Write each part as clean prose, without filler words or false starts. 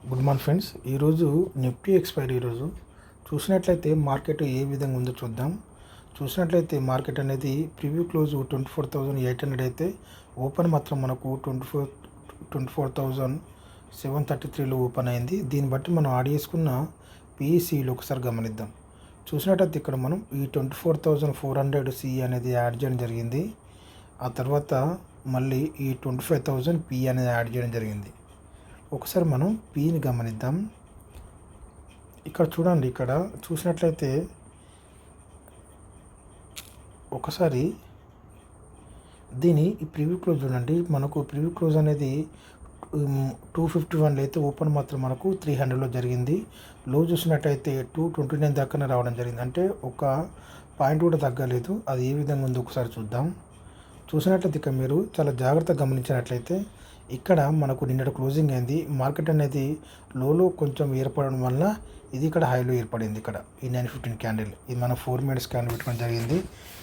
Good morning friends. ఈరోజు Nifty expiry ఈరోజు చూసినట్లయితే మార్కెట్ ఏ విధంగా ఉందో చూద్దాం. చూసినట్లయితే మార్కెట్ అనేది ప్రివ్యూ క్లోజ్ 24,800 అయితే ఓపెన్ మాత్రం మనకు 24,733లో ఓపెన్ అయింది. దీన్ని బట్టి మనం యాడ్ చేసుకున్న పిఈసీలు ఒకసారి గమనిద్దాం. చూసినట్లయితే ఇక్కడ మనం ఈ 24,400 సిఈ అనేది యాడ్ చేయడం జరిగింది. ఆ తర్వాత మళ్ళీ ఈ 25,000 పి అనేది యాడ్ చేయడం జరిగింది. ఒకసారి మనం పీని గమనిద్దాం. ఇక్కడ చూడండి, ఇక్కడ చూసినట్లయితే ఒకసారి దీని ఈ ప్రివ్యూ క్లోజ్ చూడండి. మనకు ప్రివ్యూ క్లోజ్ అనేది 251 అయితే ఓపెన్ మాత్రం మనకు 300లో జరిగింది. లో చూసినట్టయితే 229 దాకానే రావడం జరిగింది. అంటే ఒక పాయింట్ కూడా తగ్గలేదు. అది ఏ విధంగా ఉందో ఒకసారి చూద్దాం. చూసినట్లయితే ఇక మీరు చాలా జాగ్రత్తగా గమనించినట్లయితే ఇక్కడ మనకు నిన్నటి క్లోజింగ్ అయింది. మార్కెట్ అనేది లోలో కొంచెం ఏర్పడడం వల్ల ఇది ఇక్కడ హైలో ఏర్పడింది. ఇక్కడ ఈ 915 క్యాండిల్ ఇది మనం 4 మినిట్స్ క్యాండిల్ పెట్టుకోవడం జరిగింది.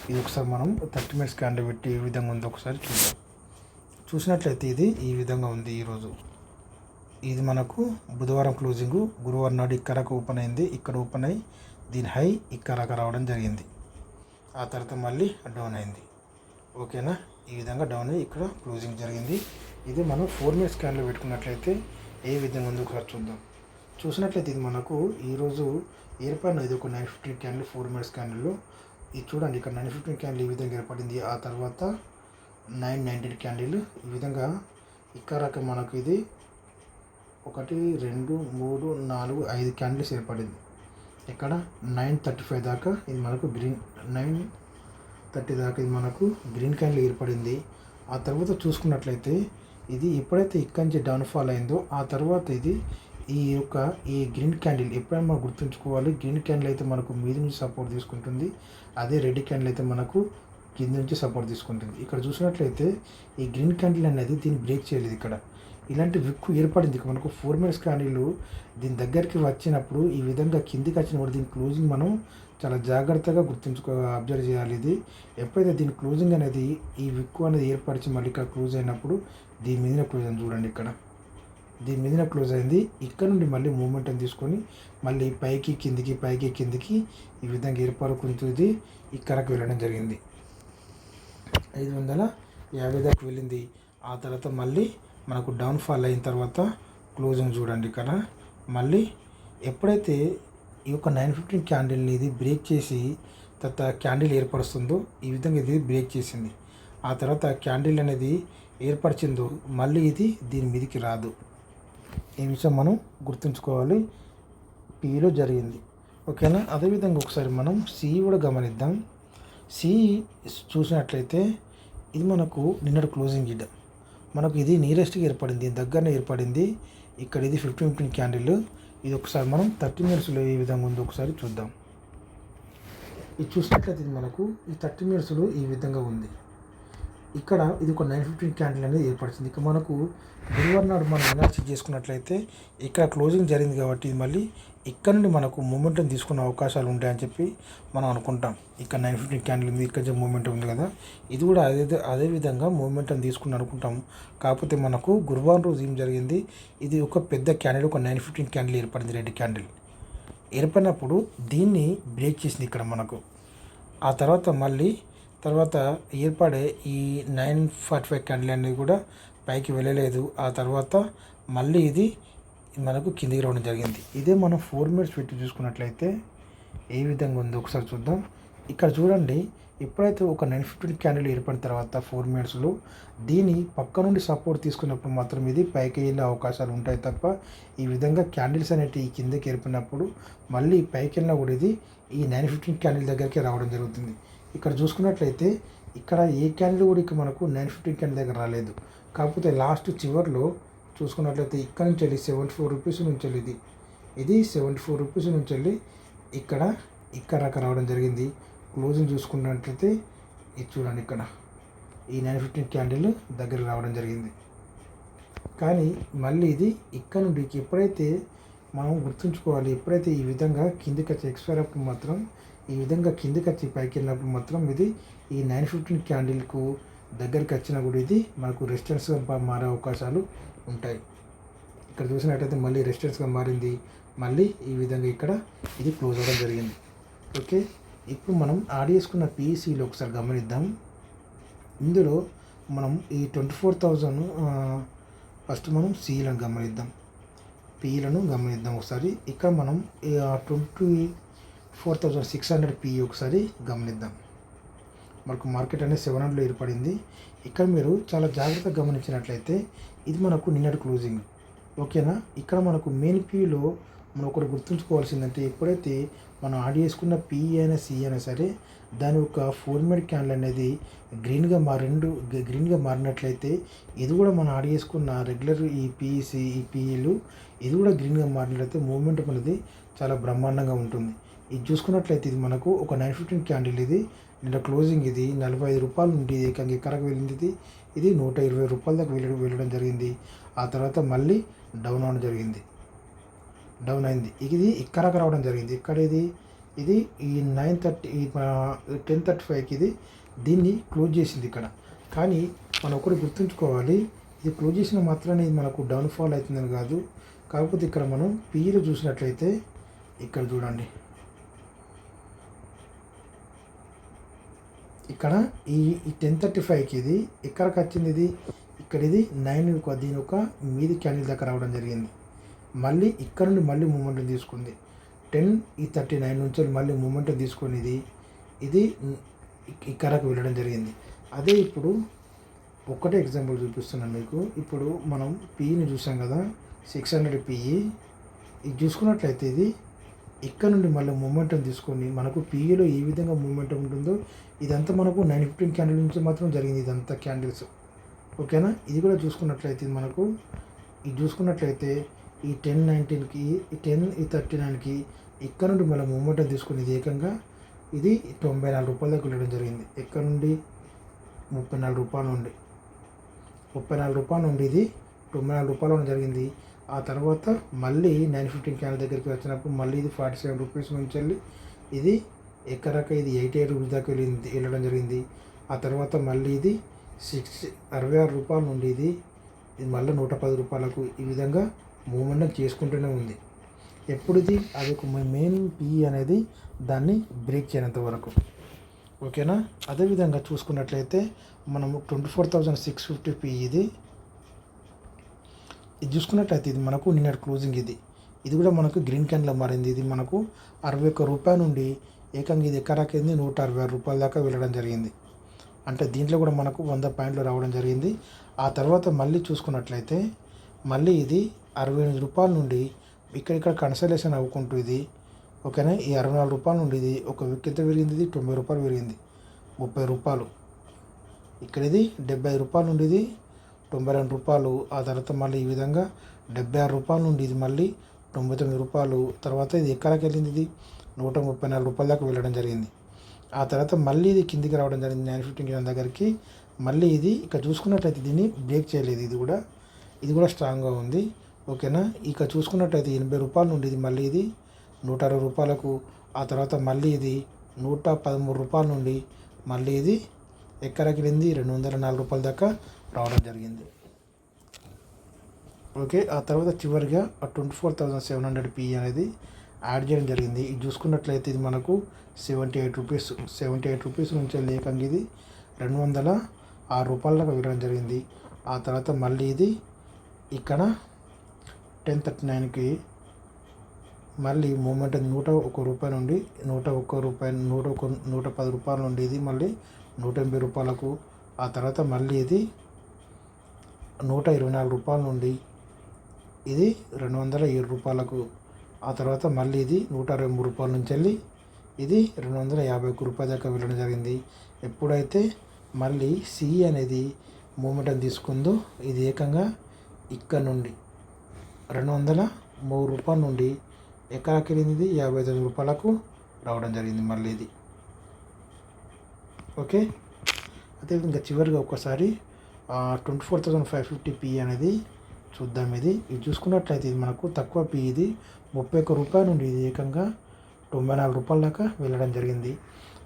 ఇది ఒకసారి మనం 30 మినిట్స్ క్యాండిల్ పెట్టి ఏ విధంగా ఉందో ఒకసారి చూద్దాం. చూసినట్లయితే ఇది ఈ విధంగా ఉంది. ఈరోజు ఇది మనకు బుధవారం క్లోజింగ్, గురువారం నాడు ఇక్కడ ఓపెన్ అయింది. ఇక్కడ ఓపెన్ అయ్యి దీని హై ఇక్కడ రావడం జరిగింది. ఆ తర్వాత మళ్ళీ డౌన్ అయింది. ఓకేనా, ఈ విధంగా డౌన్ అయ్యి ఇక్కడ క్లోజింగ్ జరిగింది. ఇది మనం 4 మినిట్స్ క్యాండిల్ పెట్టుకున్నట్లయితే ఏ విధంగా ఉందో ఒకసారి చూద్దాం. చూసినట్లయితే ఇది మనకు ఈరోజు ఏర్పడిన ఇది ఒక 915 క్యాండిల్ 4 మినిట్స్ క్యాండిల్లో. ఇది చూడండి, ఇక్కడ 915 క్యాండిల్ ఈ విధంగా ఏర్పడింది. ఆ తర్వాత 919 క్యాండిల్ ఈ విధంగా ఇక్కడ మనకు ఇది 1 2 3 4 5 క్యాండిల్స్ ఏర్పడింది. ఇక్కడ 935 దాకా ఇది మనకు గ్రీన్ 930 దాకా ఇది మనకు గ్రీన్ క్యాండిల్ ఏర్పడింది. ఆ తర్వాత చూసుకున్నట్లయితే ఇది ఎప్పుడైతే ఇక్కడి నుంచి డౌన్ఫాల్ అయిందో ఆ తర్వాత ఇది ఈ గ్రీన్ క్యాండిల్ ఎప్పుడైనా మనం గుర్తుంచుకోవాలి. గ్రీన్ క్యాండిల్ అయితే మనకు మీద నుంచి సపోర్ట్ తీసుకుంటుంది. అదే రెడ్ క్యాండిల్ అయితే మనకు కింద నుంచి సపోర్ట్ తీసుకుంటుంది. ఇక్కడ చూసినట్లయితే ఈ గ్రీన్ క్యాండిల్ అనేది దీన్ని బ్రేక్ చేయలేదు. ఇక్కడ ఇలాంటి విక్కు ఏర్పడింది. మనకు 4 మినిట్స్ క్యాండిల్ దీని దగ్గరికి వచ్చినప్పుడు ఈ విధంగా కిందికి వచ్చినప్పుడు దీని క్లోజింగ్ మనం చాలా జాగ్రత్తగా అబ్జర్వ్ చేయాలి. ఇది ఎప్పుడైతే దీని క్లోజింగ్ అనేది ఈ విక్కు అనేది ఏర్పరిచి మళ్ళీ ఇక్కడ క్లోజ్ అయినప్పుడు దీని మీద క్లోజ్ అయింది. చూడండి, ఇక్కడ దీని మీద క్లోజ్ అయింది. ఇక్కడ నుండి మళ్ళీ మూమెంటం తీసుకొని మళ్ళీ పైకి కిందికి ఈ విధంగా ఏర్పడుకుంటూ ఇది ఇక్కడికి వెళ్ళడం జరిగింది. 550 దాకా వెళ్ళింది. ఆ తర్వాత మళ్ళీ మనకు డౌన్ఫాల్ అయిన తర్వాత క్లోజింగ్ చూడండి. ఇక్కడ మళ్ళీ ఎప్పుడైతే ఈ యొక్క 915 క్యాండిల్ని ఇది బ్రేక్ చేసి తర్వాత క్యాండిల్ ఏర్పరుస్తుందో ఈ విధంగా ఇది బ్రేక్ చేసింది. ఆ తర్వాత క్యాండిల్ అనేది ఏర్పరిచిందో మళ్ళీ ఇది దీని మీదకి రాదు. ఈ విషయం మనం గుర్తుంచుకోవాలి. పీలో జరిగింది. ఓకేనా, అదేవిధంగా ఒకసారి మనం సిఈ కూడా గమనిద్దాం. సిఈ చూసినట్లయితే ఇది మనకు నిన్నటి క్లోజింగ్ ఇడ్ మనకు ఇది నియరెస్ట్గా ఏర్పడింది, దీని దగ్గరనే ఏర్పడింది. ఇక్కడ ఇది 15 క్యాండిల్. ఇది ఒకసారి మనం 30 మినిట్స్లో ఏ విధంగా ఉందో ఒకసారి చూద్దాం. ఇది చూసినట్లయితే ఇది మనకు ఈ 30 మినిట్స్లో ఈ విధంగా ఉంది. ఇక్కడ ఇది ఒక 915 క్యాండిల్ అనేది ఏర్పడుతుంది. ఇక మనకు గురువారం నాడు మనం అనాలిసిస్ చేసుకున్నట్లయితే ఇక్కడ క్లోజింగ్ జరిగింది కాబట్టి ఇది మళ్ళీ ఇక్కడ నుండి మనకు మూమెంటం తీసుకునే అవకాశాలు ఉంటాయని చెప్పి మనం అనుకుంటాం. ఇక్కడ 915 క్యాండిల్ ఉంది, ఇక్కడ మూమెంటం ఉంది కదా, ఇది కూడా అదే విధంగా మూమెంటం తీసుకుని అనుకుంటాం. కాకపోతే మనకు గురువారం రోజు ఏం జరిగింది, ఇది ఒక పెద్ద క్యాండిల్ ఒక 915 క్యాండిల్ ఏర్పడింది. రెడ్ క్యాండిల్ ఏర్పడినప్పుడు దీన్ని బ్రేక్ చేసింది ఇక్కడ మనకు. ఆ తర్వాత ఏర్పడే ఈ 945 క్యాండిల్ అనేది కూడా పైకి వెళ్ళలేదు. ఆ తర్వాత మళ్ళీ ఇది మనకు కిందికి రావడం జరిగింది. ఇదే మనం 4 మినిట్స్ పెట్టి చూసుకున్నట్లయితే ఏ విధంగా ఉందో ఒకసారి చూద్దాం. ఇక్కడ చూడండి, ఎప్పుడైతే ఒక 915 క్యాండిల్ ఏర్పడిన తర్వాత 4 మినిట్స్లో దీని పక్క నుండి సపోర్ట్ తీసుకున్నప్పుడు మాత్రం ఇది పైకి వెళ్ళే అవకాశాలు ఉంటాయి తప్ప ఈ విధంగా క్యాండిల్స్ అనేవి ఈ కిందకి ఏర్పడినప్పుడు మళ్ళీ పైకి వెళ్ళినా కూడా ఇది ఈ 915 క్యాండిల్ దగ్గరికి రావడం జరుగుతుంది. ఇక్కడ చూసుకున్నట్లయితే ఇక్కడ ఏ క్యాండిల్ కూడా ఇక్కడ మనకు 915 క్యాండిల్ దగ్గర రాలేదు. కాకపోతే లాస్ట్ చివర్లో చూసుకున్నట్లయితే ఇక్కడ నుంచి వెళ్ళి 74 రూపీస్ నుంచి వెళ్ళి ఇది 74 రూపీస్ నుంచి వెళ్ళి ఇక్కడ రావడం జరిగింది. క్లోజింగ్ చూసుకున్నట్లయితే ఇది చూడండి, ఇక్కడ ఈ 915 క్యాండిల్ దగ్గర రావడం జరిగింది. కానీ మళ్ళీ ఇది ఇక్కడ నుండి ఎప్పుడైతే మనం గుర్తుంచుకోవాలి, ఎప్పుడైతే ఈ విధంగా కిందికి వచ్చి ఎక్స్పైర్ అప్పుడు మాత్రం ఈ విధంగా కిందికి వచ్చి పైకి వెళ్ళినప్పుడు మాత్రం ఇది ఈ 915 క్యాండిల్కు దగ్గరికి వచ్చినా కూడా ఇది మనకు రెసిస్టెన్స్గా మారే అవకాశాలు ఉంటాయి. ఇక్కడ చూసినట్టయితే మళ్ళీ రెసిస్టెన్స్గా మారింది. మళ్ళీ ఈ విధంగా ఇక్కడ ఇది క్లోజ్ అవ్వడం జరిగింది. ఓకే, ఇప్పుడు మనం యాడ్ చేసుకున్న పీఈసీలో ఒకసారి గమనిద్దాం. ఇందులో మనం ఈ 24,000 ఫస్ట్ మనం సీలను గమనిద్దాం, పీలను గమనిద్దాం ఒకసారి. ఇక్కడ మనం 24,600 పీ ఒకసారి గమనిద్దాం. మనకు మార్కెట్ అనేది 700లో ఏర్పడింది. ఇక్కడ మీరు చాలా జాగ్రత్తగా గమనించినట్లయితే ఇది మనకు నిన్నటి క్లోజింగ్. ఓకేనా, ఇక్కడ మనకు మెయిన్ పీలో మనం ఒకటి గుర్తుంచుకోవాల్సిందంటే ఎప్పుడైతే మనం యాడ్ చేసుకున్న పీ అయినా సి అయినా సరే దాని యొక్క 4 మినిట్ క్యాండిల్ అనేది గ్రీన్గా మారినట్లయితే ఇది కూడా మనం యాడ్ చేసుకున్న రెగ్యులర్ ఈ పీఈసి ఈ పీఈలు ఇది కూడా గ్రీన్గా మారినట్లయితే మూవ్మెంట్ అనేది చాలా బ్రహ్మాండంగా ఉంటుంది. ఇది చూసుకున్నట్లయితే ఇది మనకు ఒక 915 క్యాండిల్, ఇది నిన్న క్లోజింగ్ ఇది 45 రూపాయల నుండి ఏకంగా ఎక్కడికి వెళ్ళింది, ఇది 120 రూపాయల దాకా వెళ్ళడం జరిగింది. ఆ తర్వాత మళ్ళీ డౌన్ అవ్వడం జరిగింది, డౌన్ అయింది. ఇది ఇక్కడకు రావడం జరిగింది. ఇక్కడ ఇది ఈ 10:35కి ఇది దీన్ని క్లోజ్ చేసింది ఇక్కడ. కానీ మనం ఒకటి గుర్తుంచుకోవాలి, ఇది క్లోజ్ చేసిన మాత్రాన్ని ఇది మనకు డౌన్ఫాల్ అవుతుందని కాదు. కాకపోతే ఇక్కడ మనం పీలో చూసినట్లయితే ఇక్కడ చూడండి, ఇక్కడ ఈ 10:35కి ఇది ఎక్కడికి వచ్చింది, ఇక్కడ ఇది 9 దీని ఒక మీది క్యాండిల్ దాకా రావడం జరిగింది. మళ్ళీ ఇక్కడ నుండి మళ్ళీ మూమెంటం తీసుకుంది. 10:39 నుంచి మళ్ళీ మూమెంటం తీసుకొని ఇది ఇక్కడకు వెళ్ళడం జరిగింది. అదే ఇప్పుడు ఒక్కటే ఎగ్జాంపుల్ చూపిస్తున్నాను మీకు. ఇప్పుడు మనం పీని చూసాం కదా, 600 పీఈ. ఇది చూసుకున్నట్లయితే ఇది ఇక్కడ నుండి మళ్ళీ మూమెంటం తీసుకొని మనకు పీఈలో ఏ విధంగా మూమెంటం ఉంటుందో ఇదంతా మనకు 915 క్యాండిల్ నుంచి మాత్రం జరిగింది ఇదంతా క్యాండిల్స్. ఓకేనా, ఇది కూడా చూసుకున్నట్లయితే మనకు ఇది చూసుకున్నట్లయితే ఈ 10:19కి ఈ 10:39కి ఇక్కడ నుండి మళ్ళీ మూమెంటం తీసుకుని ఇది ఏకంగా ఇది 94 రూపాయల దాకా వెళ్ళడం జరిగింది. ఎక్కడ నుండి 34 రూపాయల నుండి ఇది 94 రూపాయలు ఉండడం జరిగింది. ఆ తర్వాత మళ్ళీ 915 క్యాండిల్ దగ్గరికి వచ్చినప్పుడు మళ్ళీ ఇది 47 రూపీస్ నుంచి వెళ్ళి ఇది ఎక్కడాక ఇది 88 రూపీస్ దాకా వెళ్ళడం జరిగింది. ఆ తర్వాత మళ్ళీ ఇది 66 రూపాయల నుండి ఇది మళ్ళీ 110 రూపాయలకు ఈ విధంగా మూమెంట్ చేసుకుంటూనే ఉంది. ఎప్పుడు ఇది అది ఒక మెయిన్ పీ అనేది దాన్ని బ్రేక్ చేయనంత వరకు. ఓకేనా, అదేవిధంగా చూసుకున్నట్లయితే మనము 24,650 పీ ఇది చూసుకున్నట్లయితే ఇది మనకు నిన్నటి క్లోజింగ్ ఇది కూడా మనకు గ్రీన్ క్యాండిల్ మారింది. ఇది మనకు 61 రూపాయల నుండి ఏకంగా ఇది ఎక్కడాకింది 166 రూపాయల దాకా వెళ్ళడం జరిగింది. అంటే దీంట్లో కూడా మనకు 100 పాయింట్లు రావడం జరిగింది. ఆ తర్వాత మళ్ళీ చూసుకున్నట్లయితే మళ్ళీ ఇది 68 రూపాయల నుండి ఇక్కడ కన్సలేషన్ అవ్వుకుంటూ ఇది ఓకేనా, ఈ 64 రూపాయల నుండి ఇది ఒక వికెట్ పెరిగింది, ఇది 90 రూపాయలు పెరిగింది, 30 రూపాయలు. ఇక్కడ ఇది 75 రూపాయల నుండి ఇది 92 రూపాయలు. ఆ తర్వాత మళ్ళీ ఈ విధంగా 76 రూపాయల నుండి ఇది మళ్ళీ 99 రూపాయలు. తర్వాత ఇది ఎక్కడికి వెళ్ళింది, ఇది 134 రూపాయల దాకా వెళ్ళడం జరిగింది. ఆ తర్వాత మళ్ళీ ఇది కిందికి రావడం జరిగింది 915 దగ్గరికి. మళ్ళీ ఇది ఇక్కడ చూసుకున్నట్లయితే దీన్ని బ్రేక్ చేయలేదు, ఇది కూడా స్ట్రాంగ్గా ఉంది. ఓకేనా, ఇక చూసుకున్నట్లయితే 80 రూపాయల నుండి ఇది మళ్ళీ ఇది 160 రూపాయలకు. ఆ తర్వాత మళ్ళీ ఇది 113 రూపాయల నుండి మళ్ళీ ఇది ఎక్కడికి వెళ్ళింది 204 రూపాయల దాకా రావడం జరిగింది. ఓకే, ఆ తర్వాత చివరిగా 24,700 పీ అనేది యాడ్ చేయడం జరిగింది. ఇది చూసుకున్నట్లయితే ఇది మనకు 78 రూపీస్ నుంచి లేకంగా ఇది 206 రూపాయల దాకా వెళ్ళడం జరిగింది. ఆ తర్వాత మళ్ళీ ఇది ఇక్కడ 10:39కి మళ్ళీ మూమెంట్ 101 రూపాయల నుండి 110 రూపాయల నుండి ఇది మళ్ళీ 180 రూపాయలకు. ఆ తర్వాత మళ్ళీ ఇది 124 రూపాయల నుండి ఇది 207 రూపాయలకు. ఆ తర్వాత మళ్ళీ ఇది 123 రూపాయల నుంచి వెళ్ళి ఇది 251 రూపాయల దాకా వెళ్ళడం జరిగింది. ఎప్పుడైతే మళ్ళీ సి అనేది మూమెంటం తీసుకుందో ఇది ఏకంగా ఇక్కడ నుండి 203 రూపాయల నుండి ఎక్కడికి వెళ్ళింది 59 రూపాయలకు రావడం జరిగింది మళ్ళీ ఇది. ఓకే, అదేవిధంగా చివరిగా ఒకసారి 24,550 పీ అనేది చూద్దాం. ఇది చూసుకున్నట్లయితే ఇది మనకు తక్కువ పీ, ఇది 31 రూపాయల నుండి ఇది ఏకంగా 94 రూపాయల దాకా వెళ్ళడం జరిగింది.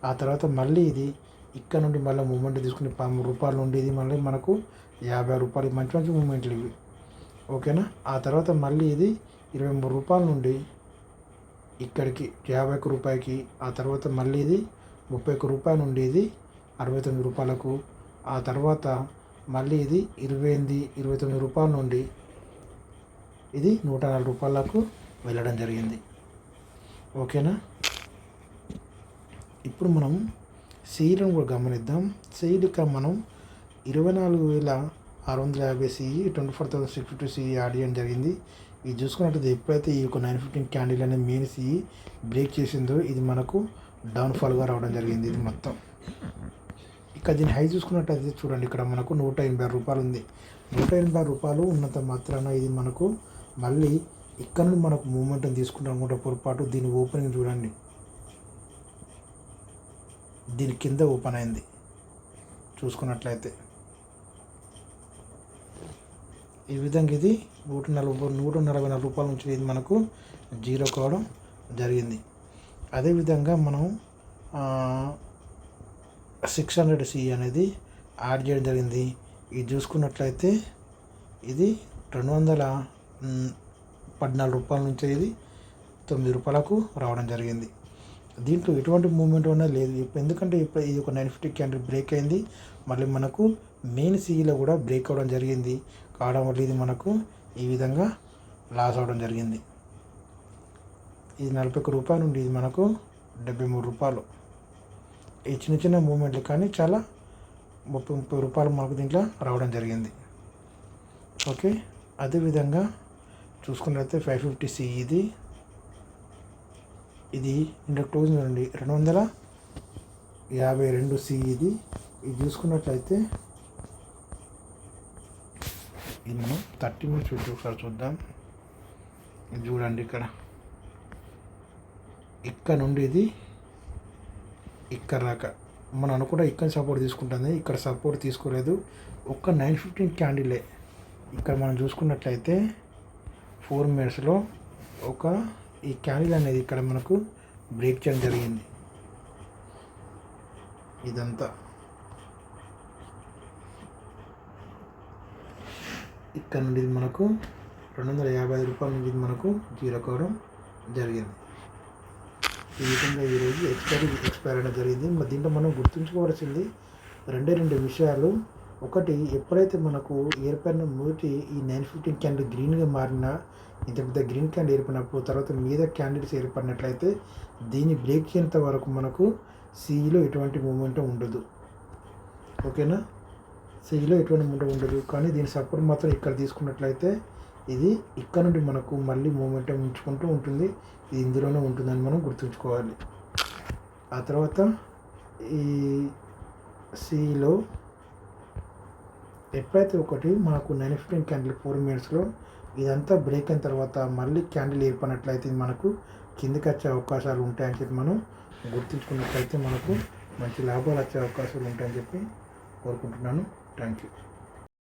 ఆ తర్వాత మళ్ళీ ఇది ఇక్కడ నుండి మళ్ళీ మూమెంట్ తీసుకుని 13 రూపాయల నుండి ఇది మళ్ళీ మనకు 50 రూపాయలు. మంచి మూమెంట్లు ఇవి. ఓకేనా. ఆ తర్వాత మళ్ళీ ఇది 23 రూపాయల నుండి ఇక్కడికి 51 రూపాయకి, ఆ తర్వాత మళ్ళీ ఇది 31 రూపాయల నుండి ఇది 69 రూపాయలకు, ఆ తర్వాత మళ్ళీ ఇది 29 రూపాయల నుండి ఇది 104 రూపాయలకు వెళ్ళడం జరిగింది. ఓకేనా. ఇప్పుడు మనం సీలను కూడా గమనిద్దాం. సీడ్ ఇక్కడ మనం 24,650 సిఈ 24,650 సిఈ యాడ్ చేయడం జరిగింది. ఇది చూసుకున్నట్లయితే ఎప్పుడైతే ఈ యొక్క 915 క్యాండిల్ అనేది మెయిన్ సిఈ బ్రేక్ చేసిందో ఇది మనకు డౌన్ఫాల్గా రావడం జరిగింది. ఇది మొత్తం ఇక్కడ దీని హై చూసుకున్నట్టయితే చూడండి, ఇక్కడ మనకు 186 రూపాయలు ఉంది. 186 రూపాయలు ఉన్నంత మాత్రాన ఇది మనకు మళ్ళీ ఇక్కడ నుండి మనకు మూమెంటం తీసుకుంటాం అనుకుంటే పొరపాటు. దీని ఓపెనింగ్ చూడండి, దీని కింద ఓపెన్ అయింది చూసుకున్నట్లయితే. ఈ విధంగా ఇది 144 రూపాయల నుంచి ఇది మనకు జీరో కావడం జరిగింది. అదేవిధంగా మనం 600 సిఈ అనేది యాడ్ చేయడం జరిగింది. ఇది చూసుకున్నట్లయితే ఇది 214 రూపాయల నుంచి ఇది 9 రూపాయలకు రావడం జరిగింది. దీంట్లో ఎటువంటి మూమెంట్ అనేది లేదు ఎందుకంటే ఇప్పుడు ఇది ఒక 950 క్యాండిల్ బ్రేక్ అయింది. మళ్ళీ మనకు మెయిన్ సిఈలో కూడా బ్రేక్ అవ్వడం జరిగింది. కావడం వల్ల ఇది మనకు ఈ విధంగా లాస్ అవ్వడం జరిగింది. ఇది 41 రూపాయల నుండి ఇది మనకు 73 రూపాయలు. ఈ చిన్న చిన్న మూమెంట్లు కానీ చాలా 30 రూపాయలు మనకు దీంట్లో రావడం జరిగింది. ఓకే. అదేవిధంగా చూసుకున్నట్లయితే 550 సిఈ ఇది ఇంటర్ క్లోజ్ నుండి 252 సిఈ ఇది చూసుకున్నట్లయితే ఇది మనం 30 మినిట్స్ ఒకసారి చూద్దాం. ఇది చూడండి, ఇక్కడ నుండి ఇది ఇక్కడ దాకా మనం అనుకుంటే ఇక్కడ సపోర్ట్ తీసుకుంటుంది, ఇక్కడ సపోర్ట్ తీసుకోలేదు. ఒక్క 915 క్యాండిలే ఇక్కడ మనం చూసుకున్నట్లయితే 4 మినిట్స్లో ఈ క్యాండిల్ అనేది ఇక్కడ మనకు బ్రేక్ చేయడం జరిగింది. ఇదంతా ఇక్కడ నుండి మనకు 255 రూపాయల నుంచి మనకు జీరో కావడం జరిగింది. ఈ విధంగా ఈరోజు ఎక్స్పైర్ అవ్వడం జరిగింది. దీంట్లో మనం గుర్తుంచుకోవాల్సింది 2 విషయాలు. ఒకటి, ఎప్పుడైతే మనకు ఏర్పడిన మొదటి ఈ 915 క్యాండిల్ గ్రీన్గా మారినా, ఇంత పెద్ద గ్రీన్ క్యాండిల్ ఏర్పడినప్పుడు తర్వాత మీద క్యాండిల్స్ ఏర్పడినట్లయితే దీన్ని బ్రేక్ చేసేంత వరకు మనకు సిఈలో ఎటువంటి మూమెంటం ఉండదు. ఓకేనా. సిఈలో ఎటువంటి మూమెంటం ఉండదు. కానీ దీని సపోర్ట్ మాత్రం ఇక్కడ తీసుకున్నట్లయితే ఇది ఇక్కడ నుండి మనకు మళ్ళీ మూమెంటం ఉంచుకుంటూ ఉంటుంది. ఇది ఇందులోనే ఉంటుందని మనం గుర్తుంచుకోవాలి. ఆ తర్వాత ఈ సిఈలో ఎప్పుడైతే ఒకటి మనకు 915 క్యాండిల్ 4 మినిట్స్లో ఇదంతా బ్రేక్ అయిన తర్వాత మళ్ళీ క్యాండిల్ ఏర్పడినట్లయితే మనకు కిందికి వచ్చే అవకాశాలు ఉంటాయని చెప్పి మనం గుర్తుంచుకున్నట్లయితే మనకు మంచి లాభాలు వచ్చే అవకాశాలు ఉంటాయని చెప్పి కోరుకుంటున్నాను. Thank you.